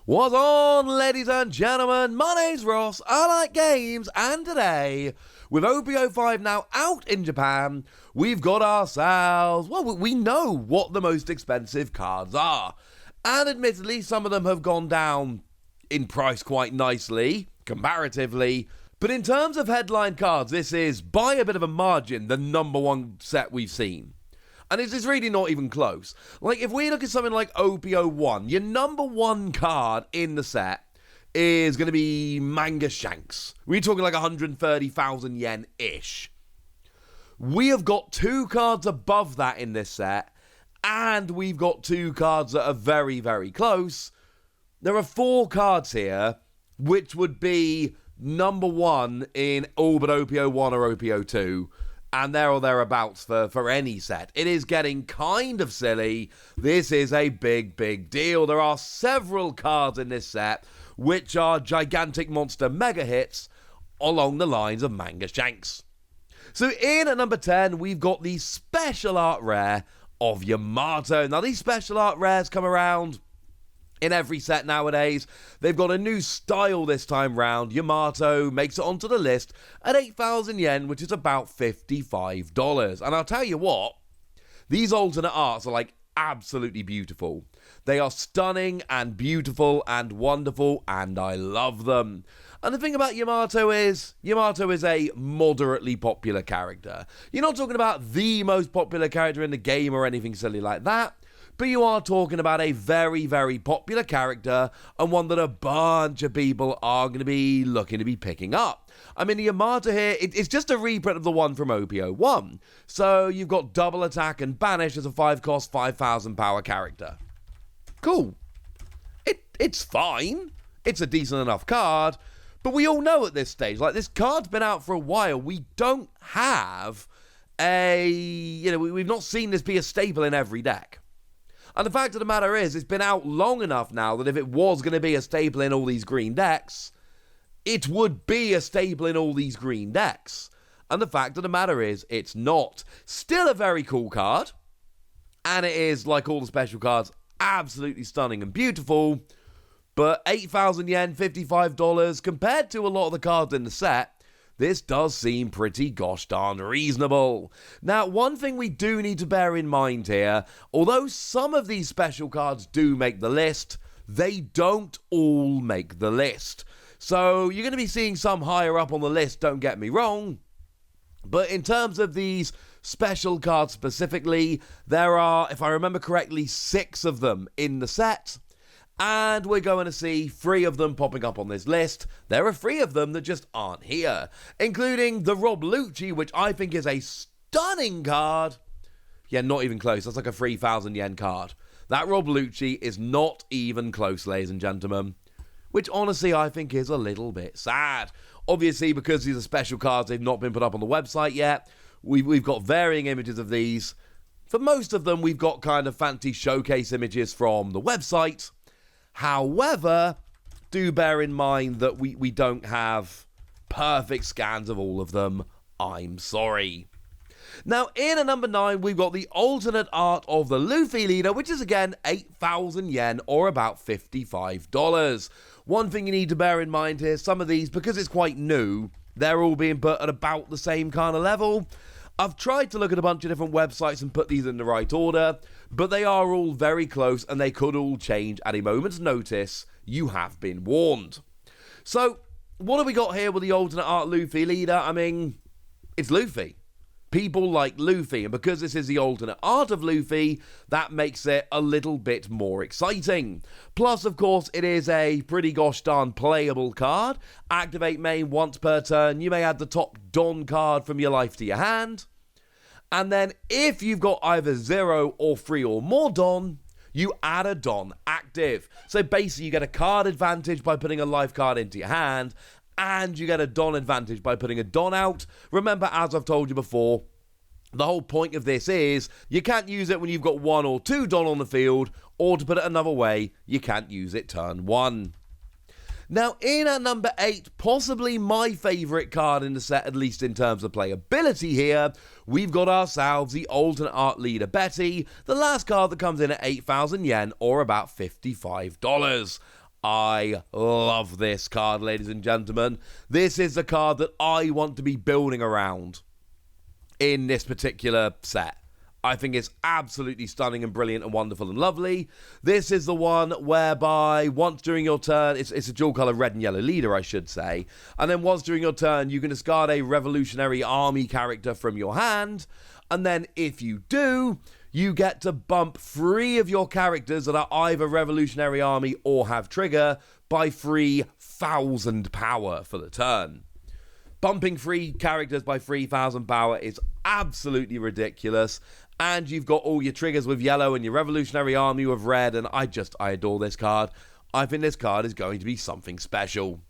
What's on, ladies and gentlemen? My name's Ross, I like games, and today, with OP-05 now out in Japan, we've got ourselves, well, we know what the most expensive cards are. And admittedly, some of them have gone down in price quite nicely, comparatively. But in terms of headline cards, this is, by a bit of a margin, the number one set we've seen. And it's really not even close. Like, if we look at something like OP-01, your number one card in the set is going to be Manga Shanks. We're talking like 130,000 yen-ish. We have got two cards above that in this set, and we've got two cards that are very, very close. There are four cards here, which would be number one in all but OP-01 or OP-02. And there or thereabouts for any set. It is getting kind of silly. This is a big, big deal. There are several cards in this set which are gigantic monster mega hits along the lines of Manga Shanks. So in at number 10, we've got the special art rare of Yamato. Now these special art rares come around in every set nowadays. They've got a new style this time round. Yamato makes it onto the list at 8,000 yen, which is about $55. And I'll tell you what, these alternate arts are like absolutely beautiful. They are stunning and beautiful and wonderful, and I love them. And the thing about Yamato is a moderately popular character. You're not talking about the most popular character in the game or anything silly like that, but you are talking about a very, very popular character, and one that a bunch of people are going to be looking to be picking up. I mean, the Yamato here, it's just a reprint of the one from OP-01. So you've got double attack and banish as a 5-cost, 5,000 power character. Cool. It's fine. It's a decent enough card. But we all know at this stage, like, this card's been out for a while. We don't have we've not seen this be a staple in every deck. And the fact of the matter is, it's been out long enough now that if it was going to be a staple in all these green decks, it would be a staple in all these green decks. And the fact of the matter is, it's not. Still a very cool card. And it is, like all the special cards, absolutely stunning and beautiful. But 8,000 yen, $55, compared to a lot of the cards in the set, this does seem pretty gosh darn reasonable. Now, one thing we do need to bear in mind here, although some of these special cards do make the list, they don't all make the list. So you're going to be seeing some higher up on the list, don't get me wrong. But in terms of these special cards specifically, there are, if I remember correctly, 6 of them in the set. And we're going to see 3 of them popping up on this list. There are 3 of them that just aren't here, including the Rob Lucci, which I think is a stunning card. Yeah, not even close. That's like a 3,000 yen card. That Rob Lucci is not even close, ladies and gentlemen, which honestly I think is a little bit sad. Obviously, because these are special cards, they've not been put up on the website yet. We've got varying images of these. For most of them, we've got kind of fancy showcase images from the website. However, do bear in mind that we don't have perfect scans of all of them. I'm sorry. Now, in at number 9, we've got the alternate art of the Luffy leader, which is again 8,000 yen or about $55. One thing you need to bear in mind here, some of these, because it's quite new, they're all being put at about the same kind of level. I've tried to look at a bunch of different websites and put these in the right order, but they are all very close and they could all change at a moment's notice. You have been warned. So, what have we got here with the alternate art Luffy leader? I mean, it's Luffy. People like Luffy, and because this is the alternate art of Luffy, that makes it a little bit more exciting. Plus, of course, it is a pretty gosh darn playable card. Activate main once per turn. You may add the top Don card from your life to your hand. And then, if you've got either 0 or 3 or more Don, you add a Don active. So basically, you get a card advantage by putting a life card into your hand, and you get a Don advantage by putting a Don out. Remember, as I've told you before, the whole point of this is you can't use it when you've got 1 or 2 Don on the field, or to put it another way, you can't use it turn 1. Now, in at number 8, possibly my favourite card in the set, at least in terms of playability here, we've got ourselves the alternate art leader Betty, the last card that comes in at 8,000 yen, or about $55. I love this card, ladies and gentlemen. This is the card that I want to be building around in this particular set. I think it's absolutely stunning and brilliant and wonderful and lovely. This is the one whereby once during your turn, it's a dual color red and yellow leader, I should say. And then once during your turn, you can discard a Revolutionary Army character from your hand. And then if you do, you get to bump 3 of your characters that are either Revolutionary Army or have trigger by 3,000 power for the turn. Bumping 3 characters by 3,000 power is absolutely ridiculous. And you've got all your triggers with yellow and your Revolutionary Army with red. And I adore this card. I think this card is going to be something special.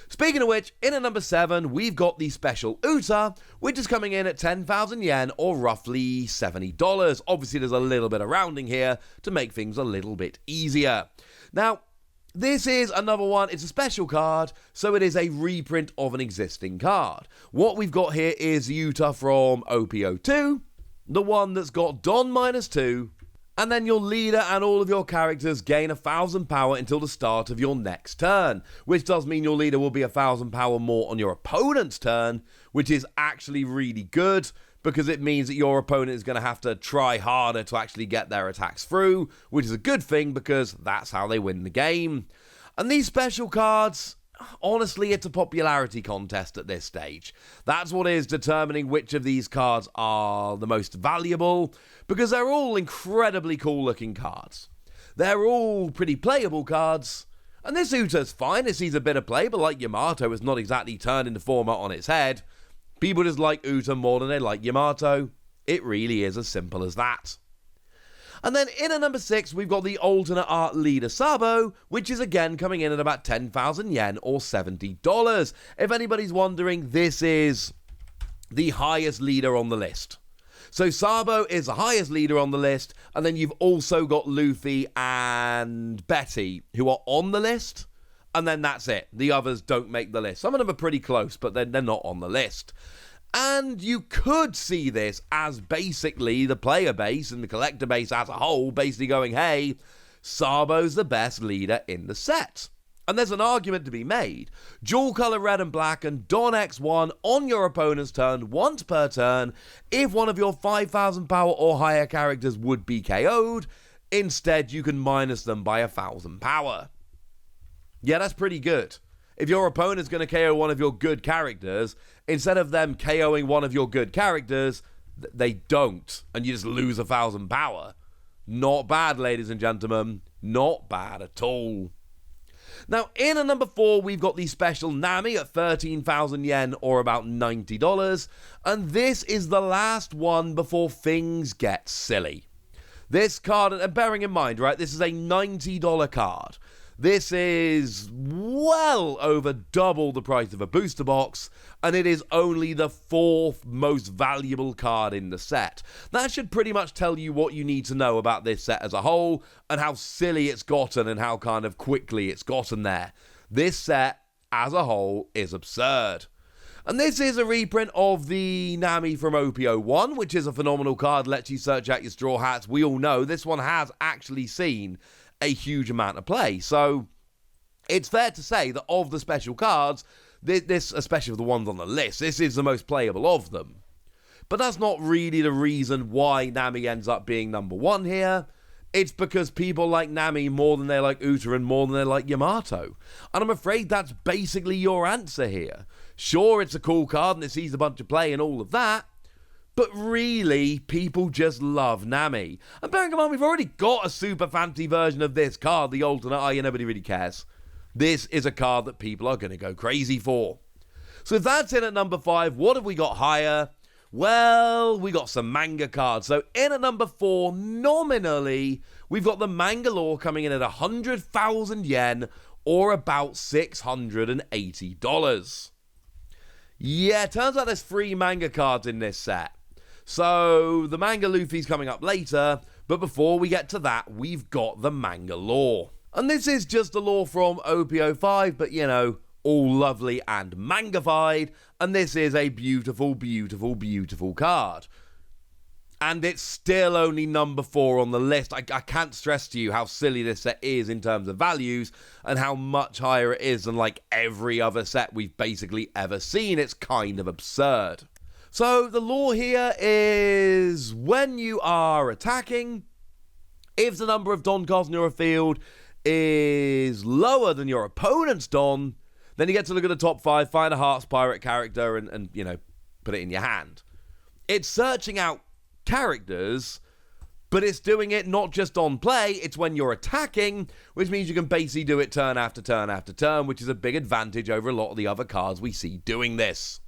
Speaking of which, in at number 7, we've got the special Uta, which is coming in at 10,000 yen or roughly $70. Obviously, there's a little bit of rounding here to make things a little bit easier. Now, this is another one. It's a special card, so it is a reprint of an existing card. What we've got here is Uta from OP-02, the one that's got Don -2, and then your leader and all of your characters gain 1,000 power until the start of your next turn, which does mean your leader will be 1,000 power more on your opponent's turn, which is actually really good, because it means that your opponent is going to have to try harder to actually get their attacks through, which is a good thing because that's how they win the game. And these special cards, honestly, it's a popularity contest at this stage. That's what is determining which of these cards are the most valuable, because they're all incredibly cool looking cards. They're all pretty playable cards, and this Uta's fine. It sees a bit of play, but like Yamato, it's not exactly turned into format on its head. People just like Uta more than they like Yamato. It really is as simple as that. And then in at number 6, we've got the alternate art leader SABO, which is again coming in at about 10,000 yen or $70. If anybody's wondering, this is the highest leader on the list. So SABO is the highest leader on the list, and then you've also got Luffy and Betty, who are on the list, and then that's it. The others don't make the list. Some of them are pretty close, but they're not on the list. And you could see this as basically the player base and the collector base as a whole basically going, hey, SABO's the best leader in the set. And there's an argument to be made. Dual color red and black and Don X1 on your opponent's turn once per turn if one of your 5,000 power or higher characters would be KO'd. Instead, you can minus them by 1,000 power. Yeah, that's pretty good. If your opponent's going to KO one of your good characters, instead of them KOing one of your good characters, they don't, and you just lose 1,000 power. Not bad, ladies and gentlemen. Not bad at all. Now, in at number 4, we've got the special Nami at 13,000 yen or about $90, and this is the last one before things get silly. This card, and bearing in mind, right, this is a $90 card. This is well over double the price of a booster box, and it is only the 4th most valuable card in the set. That should pretty much tell you what you need to know about this set as a whole, and how silly it's gotten and how kind of quickly it's gotten there. This set, as a whole, is absurd. And this is a reprint of the Nami from OP-01, which is a phenomenal card, lets you search out your Straw Hats. We all know this one has actually seen a huge amount of play, so it's fair to say that of the special cards, this, especially the ones on the list, this is the most playable of them. But that's not really the reason why Nami ends up being number 1 here. It's because people like Nami more than they like Uta and more than they like Yamato. And I'm afraid that's basically your answer here. Sure, it's a cool card and it sees a bunch of play and all of that, but really, people just love Nami. And bearing in mind, we've already got a super fancy version of this card, the alternate nobody really cares. This is a card that people are going to go crazy for. So if that's in at number 5, what have we got higher? Well, we got some manga cards. So in at number 4, nominally, we've got the manga lore coming in at 100,000 yen or about $680. Yeah, turns out there's 3 manga cards in this set. So, the manga Luffy's coming up later, but before we get to that, we've got the manga lore. And this is just a lore from OP-05, but you know, all lovely and mangified, and this is a beautiful, beautiful, beautiful card. And it's still only number 4 on the list. I can't stress to you how silly this set is in terms of values and how much higher it is than like every other set we've basically ever seen. It's kind of absurd. So the lore here is when you are attacking, if the number of Don cards in your field is lower than your opponent's Don, then you get to look at the top 5, find a Hearts Pirate character and you know, put it in your hand. It's searching out characters, but it's doing it not just on play, it's when you're attacking, which means you can basically do it turn after turn after turn, which is a big advantage over a lot of the other cards we see doing this.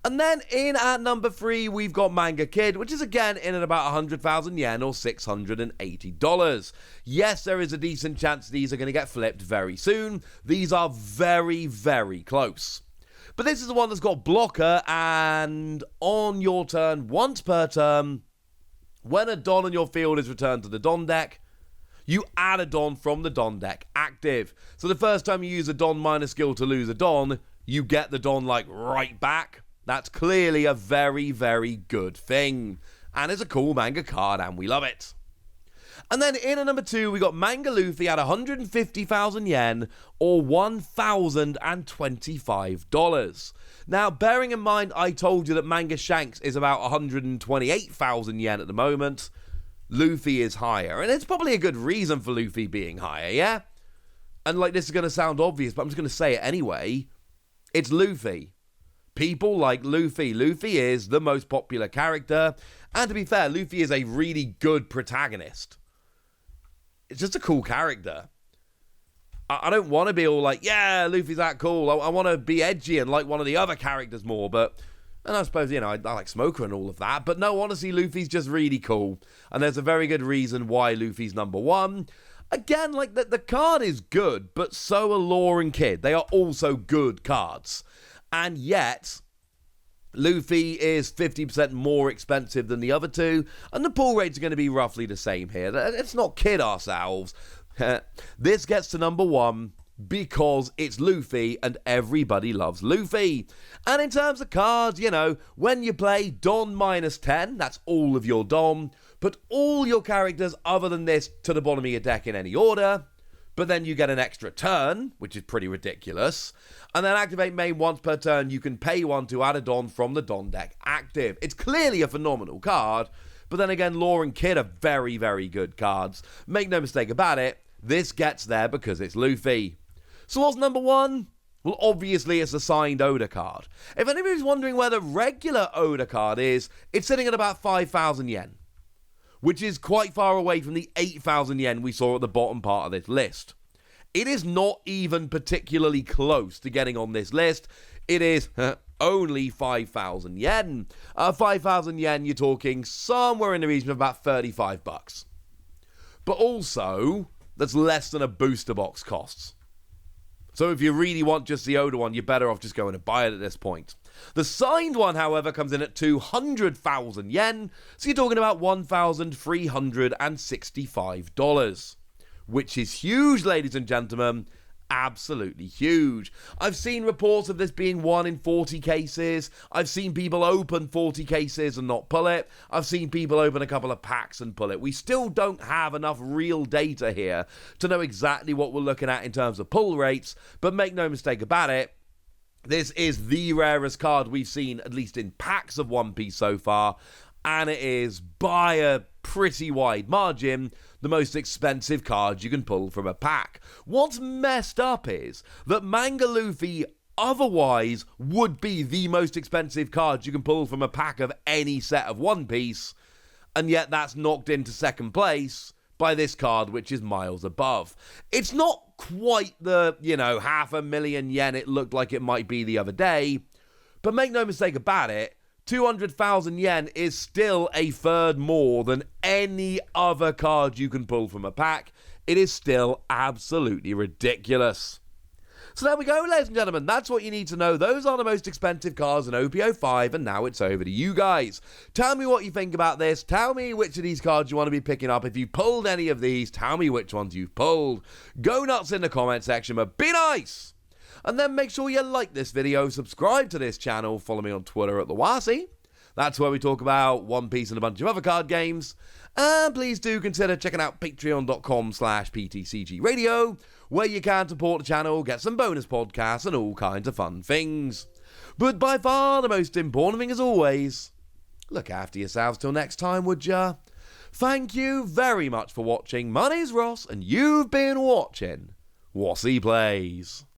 And then in at number 3, we've got Manga Kid, which is again in at about 100,000 yen or $680. Yes, there is a decent chance these are going to get flipped very soon. These are very, very close. But this is the one that's got blocker, and on your turn, once per turn, when a Don on your field is returned to the Don deck, you add a Don from the Don deck active. So the first time you use a Don minus skill to lose a Don, you get the Don like right back. That's clearly a very, very good thing. And it's a cool manga card, and we love it. And then in at number 2, we got Manga Luffy at 150,000 yen or $1,025. Now, bearing in mind, I told you that Manga Shanks is about 128,000 yen at the moment. Luffy is higher, and it's probably a good reason for Luffy being higher, yeah? And like, this is going to sound obvious, but I'm just going to say it anyway. It's Luffy. People like Luffy. Luffy is the most popular character, and to be fair, Luffy is a really good protagonist. It's just a cool character. I don't want to be all like, yeah, Luffy's that cool. I want to be edgy and like one of the other characters more, and I suppose, you know, I like Smoker and all of that, but no, honestly, Luffy's just really cool, and there's a very good reason why Luffy's number 1. Again, like, the card is good, but so are Lore and Kid. They are also good cards. And yet, Luffy is 50% more expensive than the other two, and the pull rates are going to be roughly the same here. Let's not kid ourselves. This gets to number 1 because it's Luffy, and everybody loves Luffy. And in terms of cards, you know, when you play Don minus 10, that's all of your Don, put all your characters other than this to the bottom of your deck in any order, but then you get an extra turn, which is pretty ridiculous, and then activate main once per turn. You can pay 1 to add a Don from the Don deck active. It's clearly a phenomenal card, but then again, Lore and Kid are very, very good cards. Make no mistake about it, this gets there because it's Luffy. So what's number 1? Well, obviously it's a signed Oda card. If anybody's wondering where the regular Oda card is, it's sitting at about 5,000 yen, which is quite far away from the 8,000 yen we saw at the bottom part of this list. It is not even particularly close to getting on this list. It is only 5,000 yen. 5,000 yen, you're talking somewhere in the region of about $35. But also, that's less than a booster box costs. So if you really want just the Oda one, you're better off just going to buy it at this point. The signed one, however, comes in at 200,000 yen, so you're talking about $1,365, which is huge, ladies and gentlemen. Absolutely huge. I've seen reports of this being 1 in 40 cases. I've seen people open 40 cases and not pull it. I've seen people open a couple of packs and pull it. We still don't have enough real data here to know exactly what we're looking at in terms of pull rates, but make no mistake about it, this is the rarest card we've seen, at least in packs of One Piece so far, and it is, by a pretty wide margin, the most expensive card you can pull from a pack. What's messed up is that Manga Luffy otherwise would be the most expensive card you can pull from a pack of any set of One Piece, and yet that's knocked into second place by this card, which is miles above. It's not quite the, 500,000 yen it looked like it might be the other day, but make no mistake about it, 200,000 yen is still a third more than any other card you can pull from a pack. It is still absolutely ridiculous. So there we go, ladies and gentlemen. That's what you need to know. Those are the most expensive cards in OP-05, and now it's over to you guys. Tell me what you think about this. Tell me which of these cards you want to be picking up. If you pulled any of these, tell me which ones you've pulled. Go nuts in the comment section, but be nice! And then make sure you like this video, subscribe to this channel, follow me on Twitter at TheWasi. That's where we talk about One Piece and a bunch of other card games. And please do consider checking out patreon.com/PTCG Radio, where you can support the channel, get some bonus podcasts, and all kinds of fun things. But by far the most important thing, as always, look after yourselves till next time, would ya? Thank you very much for watching. My name's Ross, and you've been watching Wossy Plays.